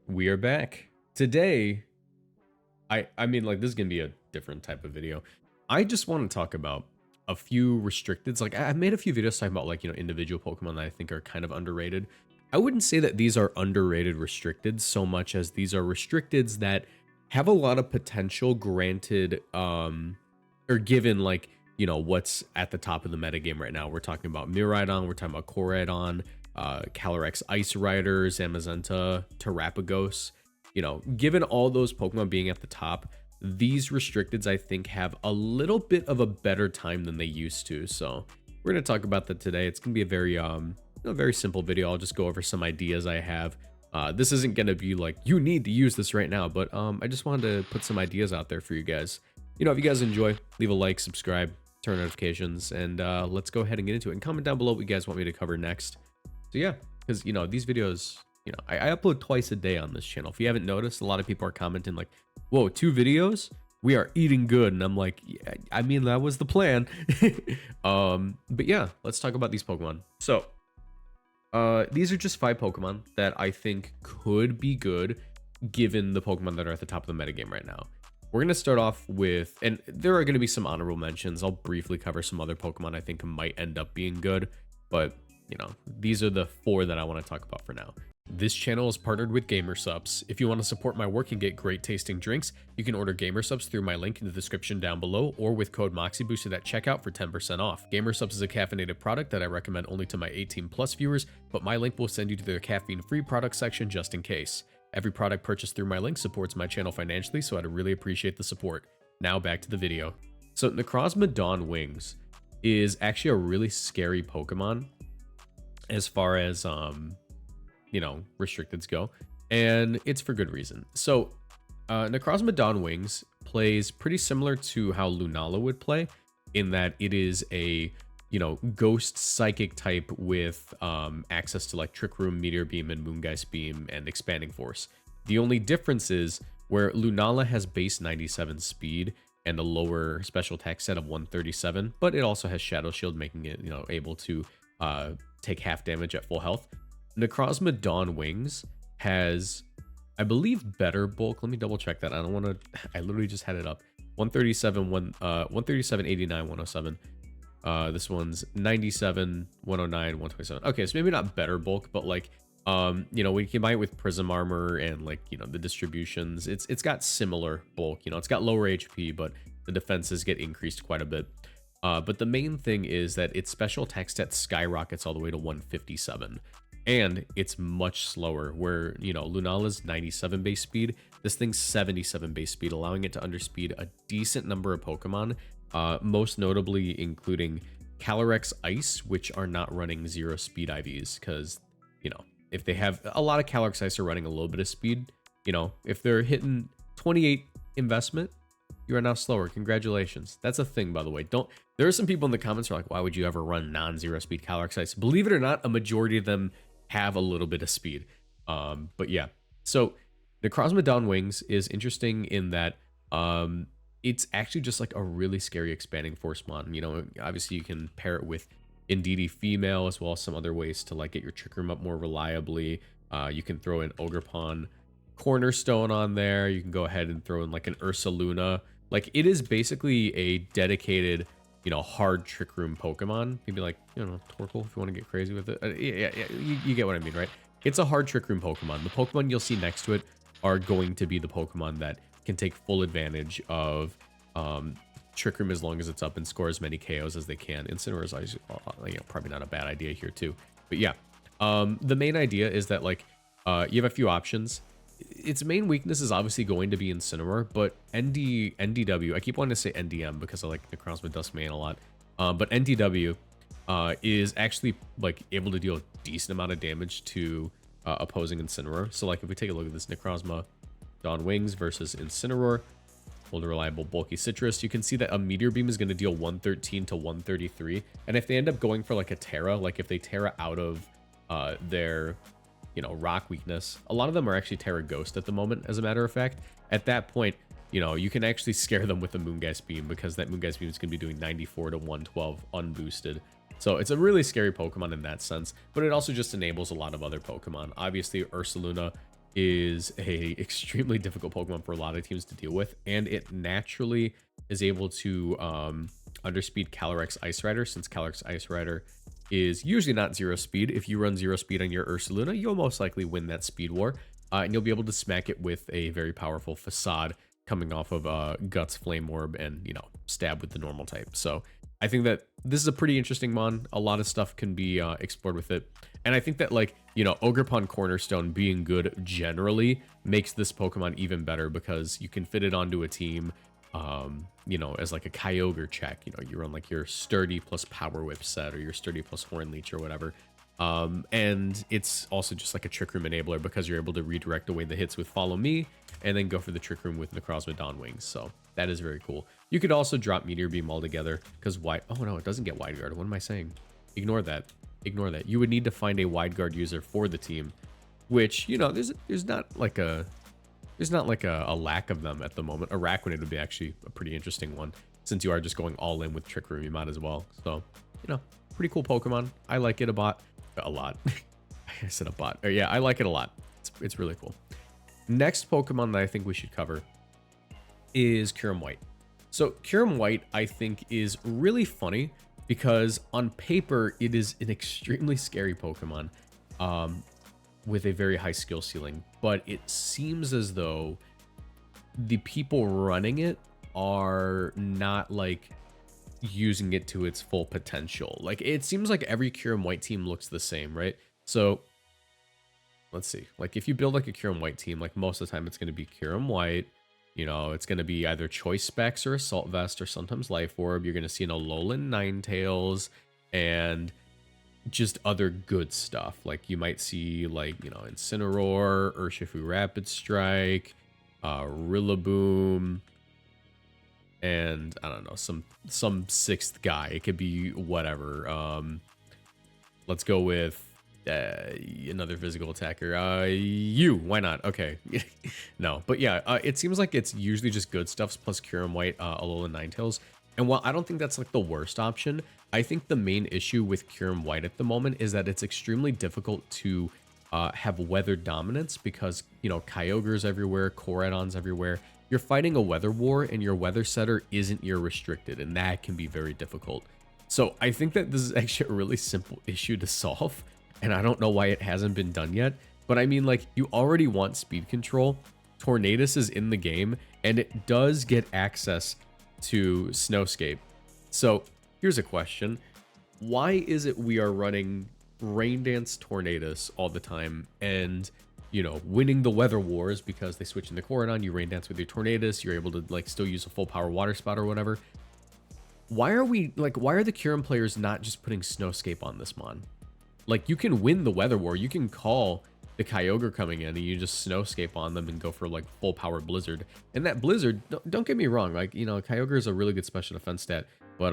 We are back. Today, I mean, like, this is gonna be a different type of video. I just want to talk about a few restricteds. Like, I've made a few videos talking about, like, individual Pokemon that I think are kind of underrated. I wouldn't say that these are underrated restricted so much as these are restricteds that have a lot of potential, granted, or given, like, what's at the top of the metagame right now. We're talking about Miraidon, we're talking about Koraidon, Calyrex Ice Riders, Zamazenta, Terrapagos. Given all those Pokemon being at the top, these restricteds I think have a little bit of a better time than they used to. So we're gonna talk about that today. It's gonna be a very simple video. I'll just go over some ideas I have. This isn't gonna be like you need to use this right now, but I just wanted to put some ideas out there for you guys. If you guys enjoy, leave a like, subscribe, turn notifications, and let's go ahead and get into it. And comment down below what you guys want me to cover next. So yeah, because these videos, I upload twice a day on this channel. If you haven't noticed, a lot of people are commenting like, whoa, 2 videos? We are eating good. And I'm like, yeah, I mean, that was the plan. But yeah, let's talk about these Pokemon. So these are just 5 Pokemon that I think could be good given the Pokemon that are at the top of the metagame right now. We're going to start off with, and there are going to be some honorable mentions. I'll briefly cover some other Pokemon I think might end up being good, but these are the 4 that I want to talk about for now. This channel is partnered with GamerSupps. If you want to support my work and get great tasting drinks, you can order GamerSupps through my link in the description down below or with code Moxie boosted at checkout for 10% off. GamerSupps is a caffeinated product that I recommend only to my 18+ viewers, but my link will send you to their caffeine-free product section just in case. Every product purchased through my link supports my channel financially, so I'd really appreciate the support. Now back to the video. So Necrozma Dawn Wings is actually a really scary Pokemon as far as restricteds go, and it's for good reason. So Necrozma Dawn Wings plays pretty similar to how Lunala would play, in that it is a ghost psychic type with access to like Trick Room, Meteor Beam, and Moongeist Beam, and Expanding Force. The only difference is where Lunala has base 97 speed and a lower special attack set of 137, but it also has Shadow Shield, making it able to take half damage at full health. Necrozma Dawn Wings has, I believe, better bulk. Let me double check that. I literally just had it up. 137, 137, 89, 107. This one's 97, 109, 127. Okay, so maybe not better bulk, but like, we combine it with Prism Armor and like, the distributions. It's got similar bulk. It's got lower HP, but the defenses get increased quite a bit. But the main thing is that its special attack stat skyrockets all the way to 157. And it's much slower, where, Lunala's 97 base speed, this thing's 77 base speed, allowing it to underspeed a decent number of Pokemon, most notably including Calyrex Ice, which are not running 0 speed IVs, because, if they have a lot of Calyrex Ice are running a little bit of speed, if they're hitting 28 investment, you are now slower. Congratulations. That's a thing, by the way. There are some people in the comments who are like, why would you ever run non-0 speed Calyrex Ice? Believe it or not, a majority of them have a little bit of speed. But yeah, so Necrozma Dawn Wings is interesting in that it's actually just like a really scary Expanding Force mon. Obviously you can pair it with Indeedee Female, as well as some other ways to like get your Trick Room up more reliably. You can throw in Ogerpon Cornerstone on there. You can go ahead and throw in like an Ursaluna. Like, it is basically a dedicated hard Trick Room Pokemon. Maybe like, Torkoal if you want to get crazy with it. Yeah, you get what I mean, right? It's a hard Trick Room Pokemon. The Pokemon you'll see next to it are going to be the Pokemon that can take full advantage of Trick Room as long as it's up and score as many KOs as they can. Incineroar is probably not a bad idea here too. But yeah, the main idea is that like you have a few options. Its main weakness is obviously going to be Incineroar, but NDW, I keep wanting to say NDM because I like Necrozma Duskmane a lot, but NDW is actually like able to deal a decent amount of damage to opposing Incineroar. So like if we take a look at this Necrozma Dawn Wings versus Incineroar, hold a reliable bulky Citrus, you can see that a Meteor Beam is going to deal 113 to 133, and if they end up going for like a Terra, like if they Terra out of their rock weakness, a lot of them are actually Terra Ghost at the moment, as a matter of fact. At that point, you can actually scare them with the Moongeist Beam, because that Moongeist Beam is going to be doing 94 to 112 unboosted. So it's a really scary Pokemon in that sense, but it also just enables a lot of other Pokemon. Obviously, Ursaluna is a extremely difficult Pokemon for a lot of teams to deal with, and it naturally is able to underspeed Calyrex Ice Rider, since Calyrex Ice Rider is usually not 0 speed. If you run 0 speed on your Ursaluna, you'll most likely win that speed war, and you'll be able to smack it with a very powerful Facade coming off of Guts, Flame Orb, and, you know, Stab with the normal type. So I think that this is a pretty interesting mon. A lot of stuff can be explored with it. And I think that, like, you know, Ogerpon Cornerstone being good generally makes this Pokemon even better, because you can fit it onto a team, you know, as like a Kyogre check. You know, you run like your Sturdy plus Power Whip set, or your Sturdy plus Horn Leech or whatever. And it's also just like a Trick Room enabler, because you're able to redirect away the hits with Follow Me, and then go for the Trick Room with Necrozma Dawn Wings. So that is very cool. You could also drop Meteor Beam altogether, because why? Oh no, it doesn't get Wide Guard. What am I saying? Ignore that. Ignore that. You would need to find a Wide Guard user for the team, which, you know, there's not like a lack of them at the moment. Araquanid would be actually a pretty interesting one, since you are just going all in with Trick Room. You might as well. So, you know, pretty cool Pokemon. I like it a lot. I said a bot. Yeah, I like it a lot. It's really cool. Next Pokemon that I think we should cover is Kyurem White. So Kyurem White, I think, is really funny, because on paper it is an extremely scary Pokemon with a very high skill ceiling, but it seems as though the people running it are not like using it to its full potential. Like, it seems like every Kyurem White team looks the same, right? So let's see, like, if you build like a Kyurem White team, like, most of the time it's going to be Kyurem White, you know, it's going to be either Choice Specs or Assault Vest, or sometimes Life Orb. You're going to see an Alolan Ninetales and just other good stuff. Like, you might see, like, you know, Incineroar, Urshifu Rapid Strike, Rillaboom, and I don't know, some sixth guy. It could be whatever. Let's go with another physical attacker. Why not? Okay. No, but yeah, it seems like it's usually just good stuffs plus Kyurem White, Alolan Ninetales. And while I don't think that's like the worst option, I think the main issue with Kyurem White at the moment is that it's extremely difficult to have weather dominance, because, you know, Kyogre's everywhere, Koraidon's everywhere. You're fighting a weather war, and your weather setter isn't ear restricted, and that can be very difficult. So I think that this is actually a really simple issue to solve, and I don't know why it hasn't been done yet. But I mean, like, you already want speed control. Tornadus is in the game, and it does get access to Snowscape. So here's a question. Why is it we are running Rain Dance Tornadus all the time and, you know, winning the weather wars because they switch into Koraidon, you Rain Dance with your Tornadus, you're able to, like, still use a full power Water Spout or whatever. Why are we, like, why are the Kyurem players not just putting Snowscape on this mon? Like, you can win the weather war, you can call the Kyogre coming in and you just Snowscape on them and go for, like, full power Blizzard. And that Blizzard, don't get me wrong, like, you know, Kyogre is a really good special defense stat, but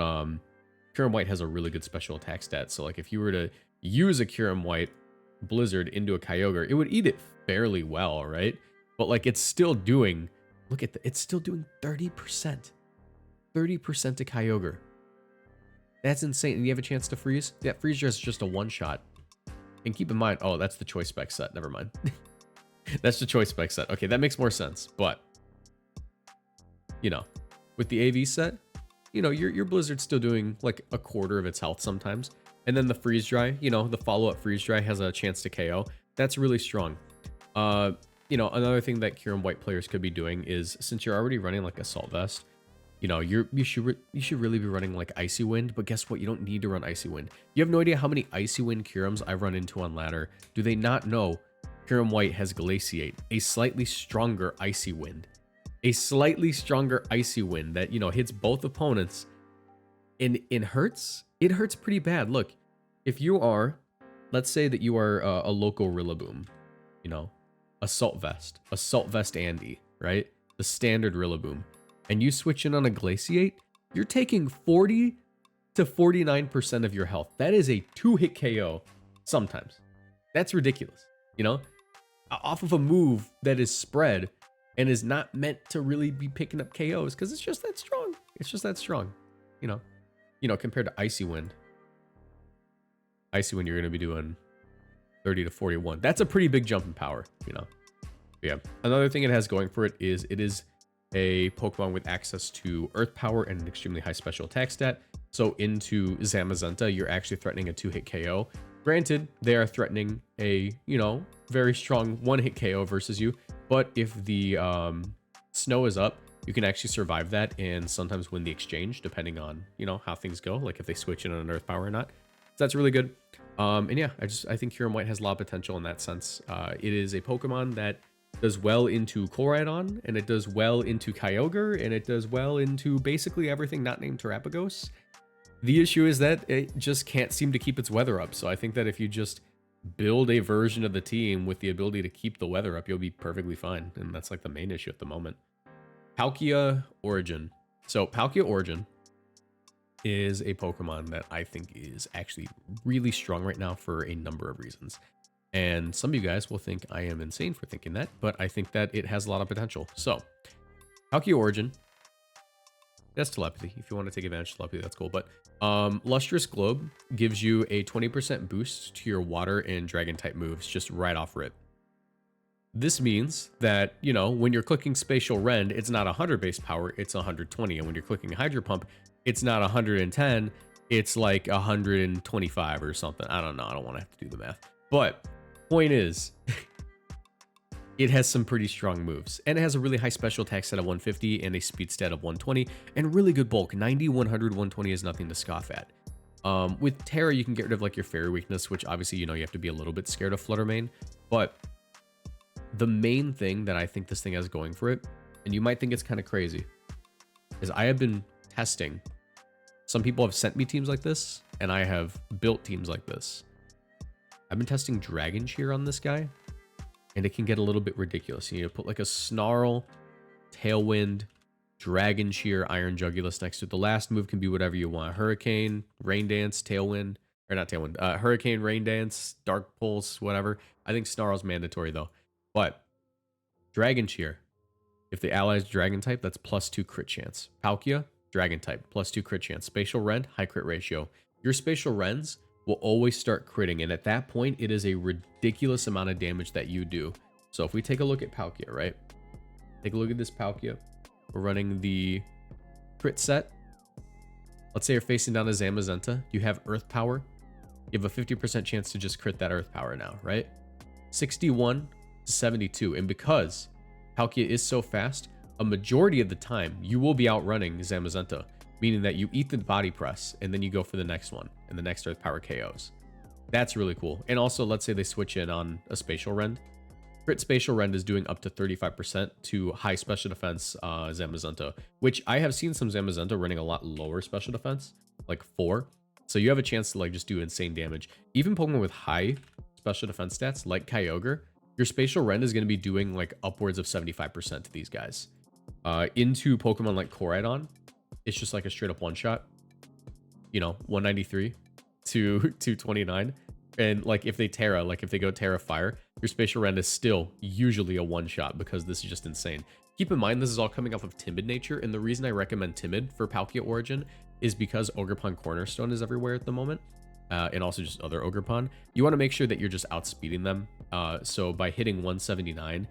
Kyurem White has a really good special attack stat. So, like, if you were to use a Kyurem White Blizzard into a Kyogre, it would eat it fairly well, right? But, like, it's still doing, look at it's still doing 30%. 30% to Kyogre. That's insane. And you have a chance to freeze? Yeah, freeze is just a one-shot. And keep in mind, oh, that's the Choice Spec set. Never mind. That's the Choice Spec set. Okay, that makes more sense. But, you know, with the AV set, you know, your Blizzard's still doing like a quarter of its health sometimes. And then the Freeze Dry, you know, the follow-up Freeze Dry has a chance to KO. That's really strong. You know, another thing that Kyurem White players could be doing is, since you're already running like Assault Vest, you know, you should really be running like Icy Wind. But guess what? You don't need to run Icy Wind. You have no idea how many Icy Wind Kyurems I've run into on ladder. Do they not know Kyurem White has Glaciate, a slightly stronger Icy Wind? A slightly stronger Icy Wind that, you know, hits both opponents. And it hurts. It hurts pretty bad. Look, if you are, let's say that you are a local Rillaboom, you know, Assault Vest Andy, right? The standard Rillaboom. And you switch in on a Glaciate, you're taking 40 to 49% of your health. That is a 2-hit KO sometimes. That's ridiculous, you know? Off of a move that is spread and is not meant to really be picking up KOs, because it's just that strong. It's just that strong, you know? You know, compared to Icy Wind. Icy Wind, you're going to be doing 30 to 41. That's a pretty big jump in power, you know? Yeah. Another thing it has going for it is a Pokemon with access to Earth Power and an extremely high special attack stat. So into Zamazenta, you're actually threatening a 2-hit KO. Granted, they are threatening a, you know, very strong 1-hit KO versus you. But if the snow is up, you can actually survive that and sometimes win the exchange, depending on, you know, how things go, like if they switch in on an Earth Power or not. So that's really good. And yeah, I think Kyurem White has a lot of potential in that sense. It is a Pokemon that does well into Koraidon, and it does well into Kyogre, and it does well into basically everything not named Terapagos. The issue is that it just can't seem to keep its weather up. So I think that if you just build a version of the team with the ability to keep the weather up, you'll be perfectly fine. And that's like the main issue at the moment. Palkia Origin. So Palkia Origin is a Pokemon that I think is actually really strong right now for a number of reasons. And some of you guys will think I am insane for thinking that, but I think that it has a lot of potential. So Palkia Origin, that's telepathy. If you want to take advantage of telepathy, that's cool. But Lustrous Globe gives you a 20% boost to your water and dragon type moves just right off rip. This means that, you know, when you're clicking Spatial Rend, it's not 100 base power, it's 120. And when you're clicking Hydro Pump, it's not 110, it's like 125 or something. I don't know. I don't want to have to do the math. But point is, it has some pretty strong moves. And it has a really high special attack stat of 150 and a speed stat of 120 and really good bulk. 90, 100, 120 is nothing to scoff at. With Terra, you can get rid of like your fairy weakness, which obviously, you know, you have to be a little bit scared of Flutter Mane. But the main thing that I think this thing has going for it, and you might think it's kind of crazy, is I have been testing. Some people have sent me teams like this, and I have built teams like this. I've been testing Dragon Cheer on this guy, and it can get a little bit ridiculous. You need to put like a Snarl, Tailwind, Dragon Cheer, Iron Jugulus next to it. The last move can be whatever you want. Hurricane, Rain Dance, Tailwind, or not Tailwind, Hurricane, Rain Dance, Dark Pulse, whatever. I think Snarl's mandatory though. But Dragon Cheer, if the ally is Dragon type, that's +2 crit chance. Palkia, Dragon type, +2 crit chance. Spatial Rend, high crit ratio. Your Spatial Rends will always start critting, and at that point, it is a ridiculous amount of damage that you do. So if we take a look at Palkia, right? Take a look at this Palkia. We're running the crit set. Let's say you're facing down a Zamazenta. You have Earth Power. You have a 50% chance to just crit that Earth Power now, right? 61 to 72. And because Palkia is so fast, a majority of the time, you will be outrunning Zamazenta, meaning that you eat the body press, and then you go for the next one, and the next Earth Power KOs. That's really cool. And also, let's say they switch in on a Spatial Rend. Crit Spatial Rend is doing up to 35% to high special defense Zamazenta, which I have seen some Zamazenta running a lot lower special defense, like 4. So you have a chance to like just do insane damage. Even Pokemon with high special defense stats, like Kyogre, your Spatial Rend is going to be doing like upwards of 75% to these guys. Into Pokemon like Koraidon, it's just like a straight up one-shot. You know, 193 to 229. And like if they Terra, like if they go Terra Fire, your Spatial Rend is still usually a one-shot because this is just insane. Keep in mind, this is all coming off of Timid nature, and the reason I recommend Timid for Palkia Origin is because Ogerpon Cornerstone is everywhere at the moment, and also just other Ogerpon. You want to make sure that you're just outspeeding them. So by hitting 179,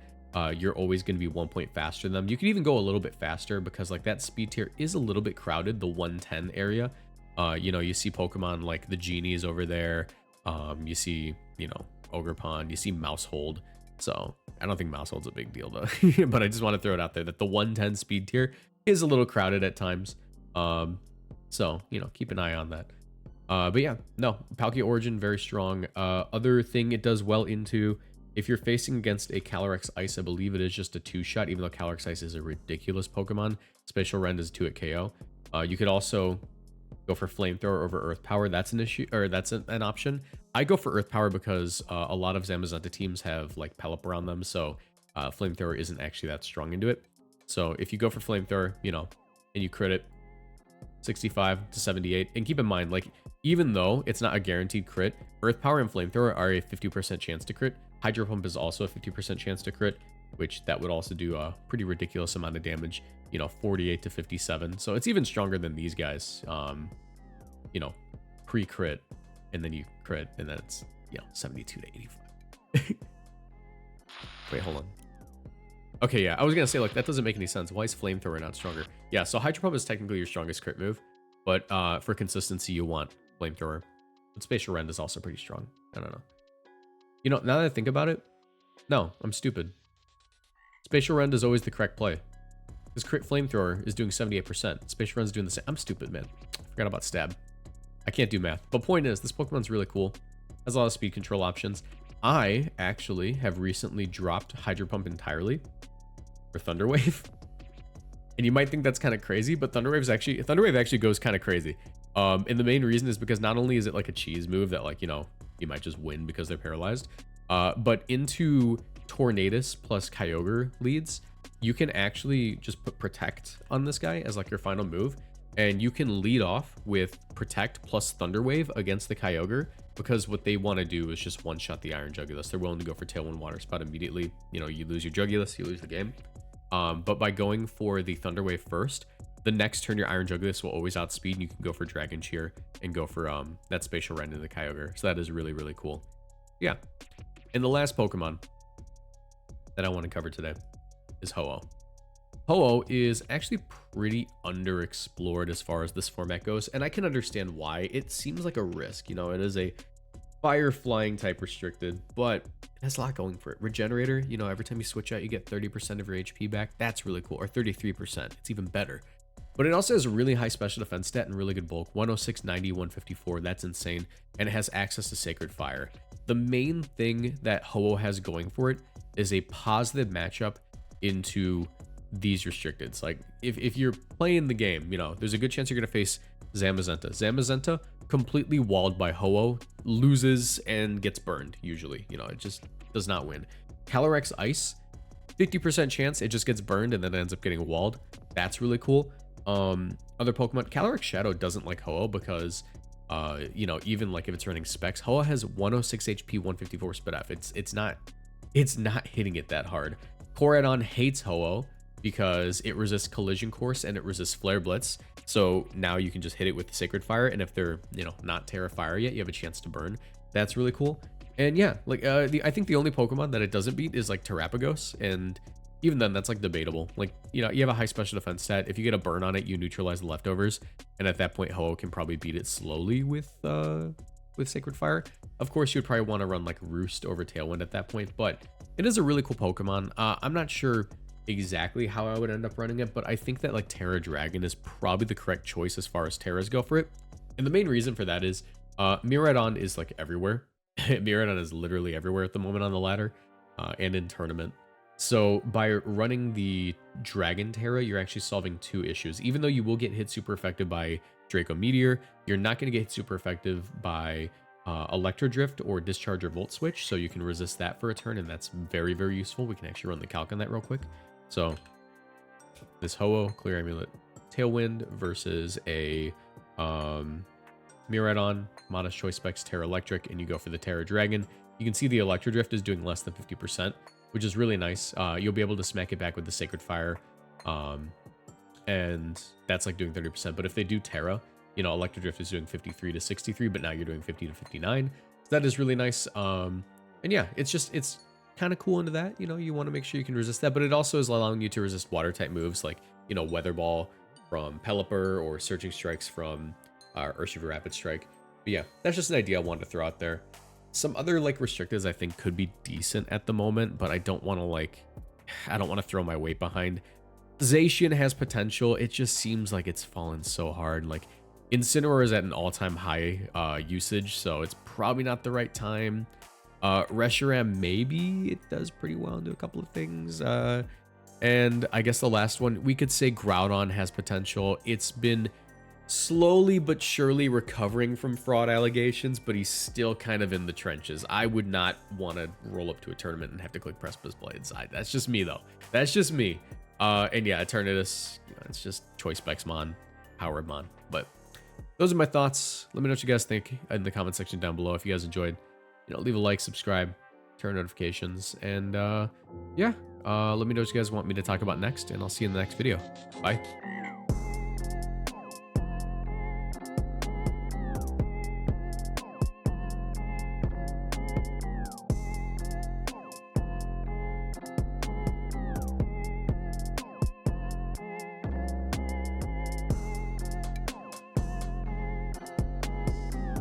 you're always going to be 1 point faster than them. You can even go a little bit faster because like that speed tier is a little bit crowded, the 110 area. You know, you see Pokemon like the Genies over there. You see, you know, Ogerpon, you see Mousehold. So I don't think Mousehold's a big deal though, but I just want to throw it out there that the 110 speed tier is a little crowded at times. So, you know, keep an eye on that. But yeah, no, Palkia Origin, very strong. Other thing it does well into, if you're facing against a Calyrex Ice, I believe it is just a 2-shot, even though Calyrex Ice is a ridiculous Pokemon. Spatial Rend is 2 at KO. You could also go for Flamethrower over Earth Power. That's an issue, or that's an option. I go for Earth Power because a lot of Zamazenta teams have like Pelipper on them, so Flamethrower isn't actually that strong into it. So if you go for Flamethrower, you know, and you crit it, 65 to 78, and keep in mind, like, even though it's not a guaranteed crit, Earth Power and Flamethrower are a 50% chance to crit. Hydro Pump is also a 50% chance to crit, which that would also do a pretty ridiculous amount of damage, you know, 48 to 57. So it's even stronger than these guys, you know, pre-crit, and then you crit, and then it's, you know, 72 to 85. Wait, hold on. Okay, yeah, I was gonna say, like, that doesn't make any sense. Why is Flamethrower not stronger? Yeah, so Hydro Pump is technically your strongest crit move, but for consistency, you want Flamethrower. But Spatial Rend is also pretty strong. I don't know. You know, now that I think about it, no, I'm stupid. Spatial Rend is always the correct play. Because Crit Flamethrower is doing 78%. Spatial Rend's doing the same. I'm stupid, man. Forgot about Stab. I can't do math. But point is, this Pokemon's really cool. Has a lot of speed control options. I actually have recently dropped Hydro Pump entirely for Thunder Wave. And you might think that's kind of crazy, but Thunder Wave actually goes kind of crazy. And the main reason is because not only is it like a cheese move that, like, you know, you might just win because they're paralyzed, but into Tornadus plus Kyogre leads, you can actually just put Protect on this guy as like your final move, and you can lead off with Protect plus Thunder Wave against the Kyogre, because what they want to do is just one-shot the Iron Jugulis. They're willing to go for Tailwind Water Spout immediately. You know, you lose your Jugulis, you lose the game. But by going for the Thunder Wave first, the next turn your Iron Jugulis will always outspeed, and you can go for Dragon Cheer and go for that Spatial Rend in the Kyogre. So that is really, really cool. Yeah. And the last Pokemon that I want to cover today is Ho-Oh. Ho-Oh is actually pretty underexplored as far as this format goes, and I can understand why. It seems like a risk. You know, it is a fire flying type restricted, but it has a lot going for it. Regenerator, you know, every time you switch out, you get 30% of your HP back. That's really cool. Or 33%. It's even better. But it also has a really high special defense stat and really good bulk. 106, 90, 154. That's insane. And it has access to Sacred Fire. The main thing that Ho-Oh has going for it is a positive matchup into these restricteds. Like, if you're playing the game, you know, there's a good chance you're going to face Zamazenta. Zamazenta, completely walled by Ho-Oh, loses and gets burned, usually. You know, it just does not win. Calyrex Ice, 50% chance it just gets burned and then ends up getting walled. That's really cool. Other Pokemon, Calyrex Shadow doesn't like Ho-Oh because, you know, even like if it's running specs, Ho-Oh has 106 HP, 154 Spit F. It's not hitting it that hard. Koraidon hates Ho-Oh because it resists Collision Course and it resists Flare Blitz. So now you can just hit it with the Sacred Fire, and if they're, you know, not Terra Fire yet, you have a chance to burn. That's really cool. And yeah, like I think the only Pokemon that it doesn't beat is like Terrapagos, and even then that's like debatable. Like, you know, you have a high special defense stat. If you get a burn on it, you neutralize the leftovers, and at that point Ho-Oh can probably beat it slowly with Sacred Fire. Of course, you'd probably want to run like Roost over Tailwind at that point, but it is a really cool Pokemon. I'm not sure exactly how I would end up running it, but I think that like Terra Dragon is probably the correct choice as far as Terras go for it. And the main reason for that is Miraidon is like everywhere. Miraidon is literally everywhere at the moment on the ladder and in tournament. So by running the Dragon Terra, you're actually solving two issues. Even though you will get hit super effective by Draco Meteor, you're not going to get hit super effective by Electro Drift or Discharge or Volt Switch, so you can resist that for a turn, and that's very, very useful. We can actually run the calc on that real quick. So this Ho-Oh, Clear Amulet, Tailwind versus a Miraidon, Modest Choice Specs, Terra Electric, and you go for the Terra Dragon. You can see the Electro Drift is doing less than 50%, which is really nice. You'll be able to smack it back with the Sacred Fire, and that's like doing 30%. But if they do Terra, you know, Electro Drift is doing 53 to 63, but now you're doing 50 to 59. So that is really nice. And yeah, it's kind of cool into that. You know, you want to make sure you can resist that, but it also is allowing you to resist water type moves like, you know, Weather Ball from Pelipper or Surging Strikes from Urshifu Rapid Strike. But yeah, that's just an idea I wanted to throw out there. Some other like restricteds I think could be decent at the moment, but I don't want to throw my weight behind. Zacian has potential. It just seems like it's fallen so hard. Like, Incineroar is at an all-time high usage, so it's probably not the right time. Reshiram, maybe it does pretty well and do a couple of things. And I guess the last one, we could say Groudon has potential. It's been slowly but surely recovering from fraud allegations, but he's still kind of in the trenches. I would not want to roll up to a tournament and have to click Precipice Blades. That's just me, though. That's just me. And yeah, Eternatus, you know, it's just Choice Specs Mon, Powered Mon. But those are my thoughts. Let me know what you guys think in the comment section down below. If you guys enjoyed, you know, leave a like, subscribe, turn notifications, and yeah, let me know what you guys want me to talk about next, and I'll see you in the next video. Bye.